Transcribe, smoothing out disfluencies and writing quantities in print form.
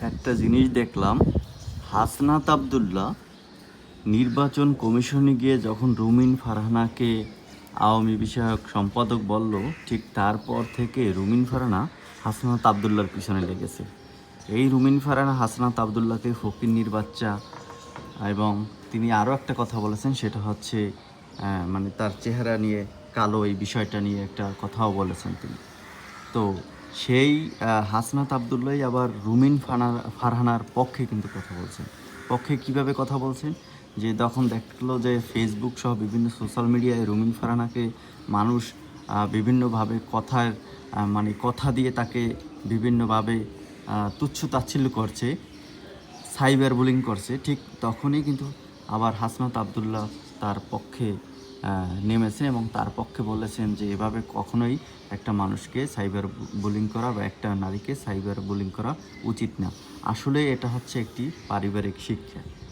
একটা জিনিস দেখলাম, হাসনাত আবদুল্লাহ নির্বাচন কমিশনে গিয়ে যখন রুমিন ফারহানাকে আওয়ামী বিষয়ক সম্পাদক বলল, ঠিক তারপর থেকে রুমিন ফারহানা হাসনাত আবদুল্লাহর পিছনে লেগেছে। এই রুমিন ফারহানা হাসনাত আবদুল্লাহকে ফকিন্নির বাচ্চা, এবং তিনি আরও একটা কথা বলেছেন, সেটা হচ্ছে মানে তার চেহারা নিয়ে কালো, এই বিষয়টা নিয়ে একটা কথাও বলেছেন তিনি। তো সেই হাসনাত আবদুল্লাহ আবার রুমিন ফারহানার পক্ষে কিন্তু কথা বলছেন। পক্ষে কিভাবে কথা বলছেন, যে যখন দেখলো যে ফেসবুক সহ বিভিন্ন সোশ্যাল মিডিয়ায় রুমিন ফারহানাকে মানুষ বিভিন্নভাবে মানে কথা দিয়ে তাকে বিভিন্নভাবে তুচ্ছ তাচ্ছিল্য করছে, সাইবার বুলিং করছে, ঠিক তখনই কিন্তু আবার হাসনাত আবদুল্লাহ তার পক্ষে নেমেছেন এবং তার পক্ষে বলেছেন যে এভাবে কখনোই একটা মানুষকে সাইবার বুলিং করা বা একটা নারীকে সাইবার বুলিং করা উচিত না। আসলে এটা হচ্ছে একটি পারিবারিক শিক্ষা।